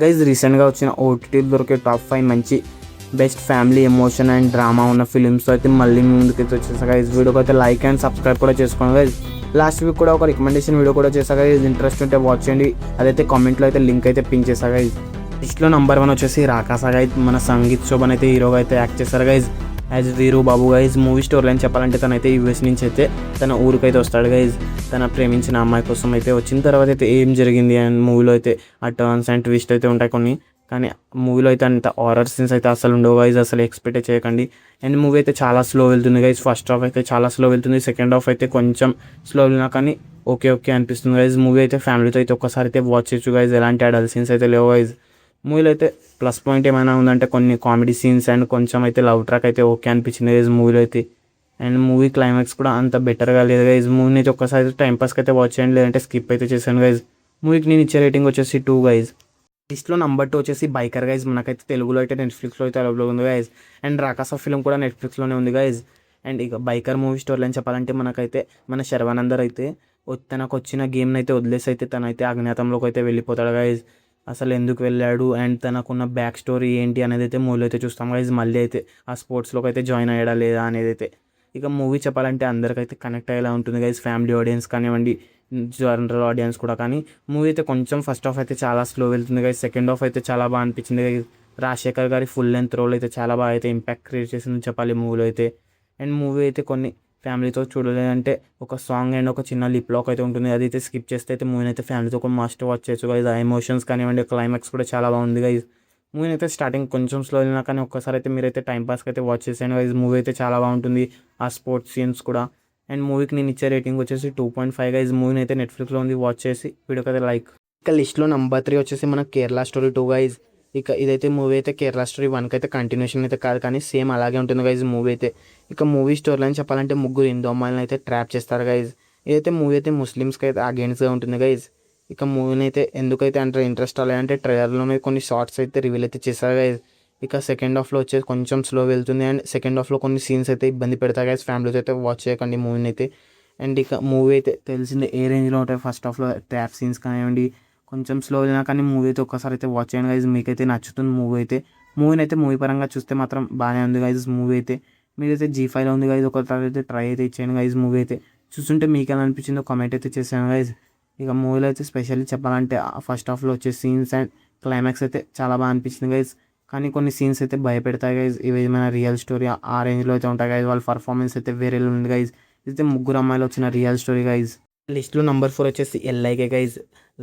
Guys రీసెంట్గా వచ్చిన ఓటీటీలో దొరికే టాప్ 5 మంచి best family emotion and drama ఉన్న ఫిలిమ్స్ అయితే మళ్ళీ మీ ముందుకైతే వచ్చేసా గైజ్. వీడియోకి అయితే లైక్ అండ్ సబ్స్క్రైబ్ కూడా చేసుకోండి గైజ్. లాస్ట్ వీక్ కూడా ఒక రికమెండేషన్ వీడియో కూడా చేసా గైజ్. ఇంట్రెస్ట్ ఉంటే వాచ్ చేయండి. అదైతే కామెంట్లో అయితే లింక్ అయితే పిన్ చేసా గైజ్. లిస్ట్లో నెంబర్ 1 వచ్చేసి రాకాసా గైజ్. మన సంగీత్ శోభన్ అయితే హీరోగా అయితే యాక్ట్ చేశారు గైజ్. యాజ్ వీరు బాబు గైజ్. మూవీ స్టోరీ లైన్ చెప్పాలంటే తనైతే యూఎస్ నుంచి అయితే తన ఊరికైతే వస్తాడు గైజ్. తన ప్రేమించిన అమ్మాయి కోసం అయితే వచ్చిన తర్వాత అయితే ఏం జరిగింది అండ్ మూవీలో అయితే ఆ టర్న్స్ అండ్ ట్విస్ట్ అయితే ఉంటాయి కొన్ని. కానీ మూవీలో అయితే అంత హారర్ సీన్స్ అయితే అసలు ఉండవు గైజ్. అసలు ఎక్స్పెక్ట్ చేయకండి. అండ్ మూవీ అయితే చాలా స్లో వెళ్తుంది గైజ్. ఫస్ట్ హాఫ్ అయితే చాలా స్లో వెళ్తుంది. సెకండ్ హాఫ్ అయితే కొంచెం స్లో వెళ్ళినా కానీ ఓకే అనిపిస్తుంది గైజ్. మూవీ అయితే ఫ్యామిలీతో అయితే ఒక్కసారి అయితే వాచ్ చేయొచ్చు గైజ్. ఎలాంటి అడల్ట్ సీన్స్ అయితే లేవు గైజ్. మూవీలో అయితే ప్లస్ పాయింట్ ఏమైనా ఉందంటే కొన్ని కామెడీ సీన్స్ అండ్ కొంచెం అయితే లవ్ ట్రాక్ అయితే ఓకే అనిపించింది గైజ్ మూవీలో అయితే. అండ్ మూవీ క్లైమాక్స్ కూడా అంత బెటర్గా లేదు గైజ్. మూవీని అయితే ఒక్కసారి టైంపాస్కి అయితే వాచ్ చేయండి, లేదంటే స్కిప్ అయితే చేశాను గైజ్. మూవీకి నేను ఇచ్చే రేటింగ్ వచ్చేసి 2 గైజ్. లిస్ట్లో నెంబర్ 2 వచ్చేసి బైకర్ గైజ్. మనకైతే తెలుగులో అయితే నెట్ఫ్లిక్స్లో అయితే అవైలబుల్ ఉంది గైజ్. అండ్ రాకాసా ఫిల్మ్ కూడా నెట్ఫ్లిక్స్లోనే ఉంది గైజ్. అండ్ ఇక బైకర్ మూవీ స్టోరీ అని చెప్పాలంటే మనకైతే మన శర్వానందర్ అయితే తనకు వచ్చిన గేమ్ని అయితే వదిలేసి అయితే తనైతే అజ్ఞాతంలోకి అయితే వెళ్ళిపోతాడు గైజ్. అసలు ఎందుకు వెళ్ళాడు అండ్ తనకున్న బ్యాక్ స్టోరీ ఏంటి అనేది అయితే మూవీలో అయితే చూస్తాం గైజ్. మళ్ళీ అయితే ఆ స్పోర్ట్స్లోకి అయితే జాయిన్ అయ్యాడా లేదా అనేది అయితే ఇక మూవీ చెప్పాలంటే అందరికైతే కనెక్ట్ అయ్యేలా ఉంటుంది గైజ్. ఫ్యామిలీ ఆడియన్స్ కానివ్వండి, జనరల్ ఆడియన్స్ కూడా. కానీ మూవీ అయితే కొంచెం ఫస్ట్ హాఫ్ అయితే చాలా స్లో వెళ్తుంది గైజ్. సెకండ్ హాఫ్ అయితే చాలా బాగా అనిపించింది గైజ్. రాజశేఖర్ గారి ఫుల్ లెంత్ రోల్ అయితే చాలా బాగా అయితే ఇంపాక్ట్ క్రియేట్ చేసిందని చెప్పాలి మూవీలో అయితే. అండ్ మూవీ అయితే కొన్ని ఫ్యామిలీతో చూడలేదంటే ఒక సాంగ్ అండ్ ఒక చిన్న లిప్ లాక్ అయితే ఉంటుంది. అది అయితే స్కిప్ చేస్తే అయితే మూవీని అయితే ఫ్యామిలీతో ఒక మస్ట్ వాచ్ చేయొచ్చు గైజ్. ఆ ఎమోషన్స్ కానివ్వండి, క్లైమాక్స్ కూడా చాలా బాగుంది గైజ్. మూవీని అయితే స్టార్టింగ్ కొంచెం స్లో అయినా కానీ ఒక్కసారి అయితే మీరైతే టైంపాస్కి అయితే వాచ్ చేసాను గైజ్. మూవీ అయితే చాలా బాగుంటుంది. ఆ స్పోర్ట్స్ సీన్స్ కూడా. అండ్ మూవీకి నేను ఇచ్చే రేటింగ్ వచ్చేసి 2.5 గైజ్. మూవీని అయితే నెట్ఫ్లిక్స్లో ఉంది, వాచ్ చేసి వీడియోకి అయితే లైక్. ఇక లిస్ట్లో నెంబర్ 3 వచ్చేసి మన కేరళ స్టోరీ 2 గైజ్. ఇక ఇదైతే మూవీ అయితే కేరళ స్టోరీ 1కి అయితే కంటిన్యూషన్ అయితే కాదు, కానీ సేమ్ అలాగే ఉంటుంది గైజ్ మూవీ అయితే. ఇక మూవీ స్టోరీ అని చెప్పాలంటే ముగ్గురు హిందూ అమ్మాయిలను అయితే ట్రాప్ చేస్తారు గైజ్. ఇదైతే మూవీ అయితే ముస్లిమ్స్కి అయితే అగేన్స్ట్గా ఉంటుంది గైజ్. ఇక మూవీని అయితే ఎందుకైతే అంటే ఇంట్రెస్ట్ రాలేదంటే ట్రైలర్లోనే కొన్ని షార్ట్స్ అయితే రివీల్ అయితే చేస్తారు గైజ్. ఇక సెకండ్ హాఫ్లో వచ్చేసి కొంచెం స్లో వెళ్తుంది అండ్ సెకండ్ హాఫ్లో కొన్ని సీన్స్ అయితే ఇబ్బంది పెడతాయి గైజ్. ఫ్యామిలీతో అయితే వాచ్ చేయకండి మూవీని అయితే. అండ్ ఇక మూవీ అయితే తెలిసిందే ఏ రేంజ్లో ఉంటాయి. ఫస్ట్ హాఫ్లో ట్రాప్ సీన్స్ కానివ్వండి కొంచెం స్లో అయినా కానీ మూవీ అయితే ఒక్కసారి అయితే వాచ్ చేయండి గైజ్. మీకైతే నచ్చుతుంది మూవీ అయితే. మూవీ పరంగా చూస్తే మాత్రం బాగానే ఉంది గైజ్ మూవీ అయితే. మీరైతే G5లో ఉంది గైజ్. ఒకసారి అయితే ట్రై అయితే ఇచ్చేయండి గైజ్. మూవీ అయితే చూస్తుంటే మీకు ఎలా అనిపించిందో కామెంట్ అయితే చేసాను గైజ్. ఇక మూవీలో అయితే స్పెషల్లీ చెప్పాలంటే ఫస్ట్ హాఫ్లో వచ్చే సీన్స్ అండ్ క్లైమాక్స్ అయితే చాలా బాగా అనిపించింది గైజ్. కానీ కొన్ని సీన్స్ అయితే భయపెడతాయి గైజ్. ఇవి ఏమైనా రియల్ స్టోరీ ఆ రేంజ్లో అయితే ఉంటాయి గైజ్. వాళ్ళ పర్ఫార్మెన్స్ అయితే వేరే ఉంది గైజ్. ఇదైతే ముగ్గురు అమ్మాయిలు వచ్చిన రియల్ స్టోరీ గైజ్. లిస్ట్లో నెంబర్ 4 వచ్చేసి LIK guys.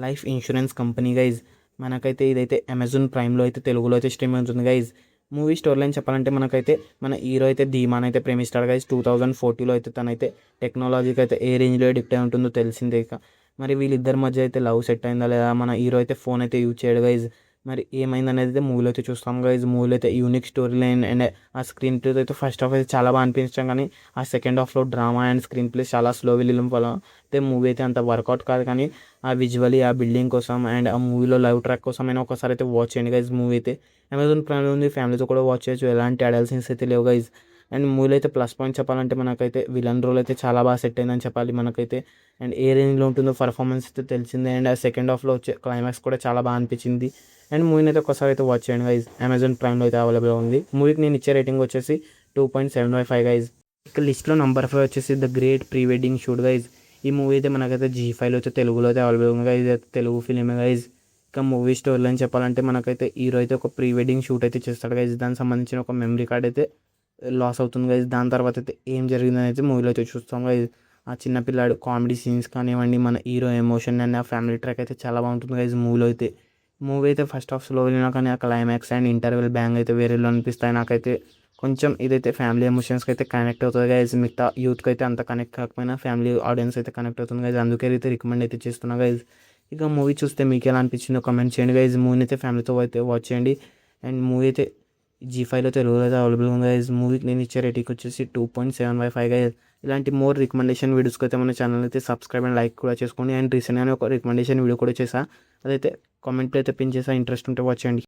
Life insurance company guys. మనకైతే ఇదైతే అమెజాన్ ప్రైమ్లో అయితే తెలుగులో అయితే స్ట్రీమ్ అవుతుంది గైజ్. మూవీ స్టోరీ లైన్ చెప్పాలంటే మనకైతే మన హీరో అయితే ధీమాన్ అయితే ప్రేమిస్తాడు గైజ్. 2040లో అయితే తనైతే టెక్నాలజీకి అయితే ఏ రేంజ్లో అడిక్ట్ అయి ఉంటుందో తెలిసిందే. ఇక మరి వీళ్ళిద్దరి మధ్య అయితే లవ్ సెట్ అయిందా లేదా, మన హీరో అయితే ఫోన్ అయితే యూజ్ చేయడు గైజ్. మరి ఏమైంది అనేది అయితే మూవీలో అయితే చూస్తాం గైజ్. మూవీలో అయితే యూనిక్ స్టోరీ లైన్ అండ్ ఆ స్క్రీన్ ప్లే అయితే ఫస్ట్ హాఫ్ అయితే చాలా బాగా అనిపించాం, కానీ ఆ సెకండ్ హాఫ్లో డ్రామా అండ్ స్క్రీన్ ప్లే చాలా స్లో వెళ్ళడం వల్ల అయితే మూవీ అయితే అంత వర్కౌట్ కాదు. కానీ ఆ విజువల్లీ ఆ బిల్డింగ్ కోసం అండ్ ఆ మూవీలో లవ్ ట్రాక్ కోసం అయినా ఒకసారి అయితే వాచ్ చేయండి గైజ్. మూవీ అయితే అమెజాన్ ప్రైమ్లో ఉంది, ఫ్యామిలీతో కూడా వాచ్ చేయొచ్చు. ఎలాంటి అడల్ట్ సీన్స్ అయితే లేవు గైజ్. అండ్ మూవీలో అయితే ప్లస్ పాయింట్ చెప్పాలంటే మనకైతే విలన్ రోల్ అయితే చాలా బాగా సెట్ అయిందని చెప్పాలి మనకైతే. అండ్ ఏ రేంజ్లో ఉంటుందో పర్ఫార్మెన్స్ అయితే తెలిసిందే. అండ్ ఆ సెకండ్ హాఫ్లో వచ్చే క్లైమాక్స్ కూడా చాలా బాగా అనిపించింది. అండ్ మూవీని అయితే ఒకసారి అయితే వాచ్ చేయండి గైజ్. అమెజాన్ ప్రైమ్లో అయితే అవైలబుల్ ఉంది. మూవీకి నేను ఇచ్చే రేటింగ్ వచ్చేసి 2.75 గైజ్. ఇక లిస్ట్లో నెంబర్ 5 వచ్చేసి the great pre wedding shoot guys. ఈ మూవీ అయితే మనకైతే G5లో అయితే తెలుగులో అయితే అవైలబుల్ ఉంది గైజ్. అయితే తెలుగు ఫిలిమే గైజ్. ఇక మూవీ స్టోరీ అని చెప్పాలంటే మనకైతే హీరో అయితే ఒక ప్రీ వెడ్డింగ్ షూట్ అయితే చేస్తాడు గైజ్. దానికి సంబంధించిన ఒక మెమరీ కార్డ్ అయితే లాస్ అవుతుంది గైజ్. దాని తర్వాత అయితే ఏం జరిగిందని అయితే మూవీలో అయితే చూస్తాం గైజ్. ఆ చిన్నపిల్లాడు కామెడీ సీన్స్ కానివ్వండి, మన హీరో ఎమోషన్ అండ్ ఆ ఫ్యామిలీ ట్రాక్ అయితే చాలా బాగుంటుంది గైజ్ మూవీలో అయితే. మూవీ అయితే ఫస్ట్ హాఫ్ స్లో వెళ్ళినా కానీ ఆ క్లైమాక్స్ అండ్ ఇంటర్వెల్ బ్యాంగ్ అయితే వేరేలో అనిపిస్తాయి నాకైతే. కొంచెం ఇదైతే ఫ్యామిలీ ఎమోషన్స్కి అయితే కనెక్ట్ అవుతుంది గైజ్. మిగతా యూత్కి అయితే అంత కనెక్ట్ కాకపోయినా ఫ్యామిలీ ఆడియన్స్ అయితే కనెక్ట్ అవుతుంది గైజ్. అందుకే అయితే రికమెండ్ అయితే చేస్తున్నా గైజ్. ఇక మూవీ చూస్తే మీకు ఎలా అనిపించిందో కామెంట్ చేయండి గైజ్. మూవీని అయితే ఫ్యామిలీతో అయితే వాచ్ చేయండి. అండ్ మూవీ అయితే G5లో తెలుగులో అయితే అవైలబుల్ ఉంది గైజ్. మూవీకి నేను ఇచ్చే రేటింగ్ వచ్చేసి 2.75 గైజ్. ఇలాంటి మోర్ రికమెండేషన్ వీడియోస్కి అయితే మన ఛానల్ అయితే సబ్స్క్రైబ్ అండ్ లైక్ కూడా చేసుకోండి. అండ్ రీసెంట్గానే ఒక రికమెండేషన్ వీడియో కూడా చేసా, అదైతే కామెంట్లో అయితే పిన్ చేసా. ఇంట్రెస్ట్ ఉంటే వాచ్ చేయండి.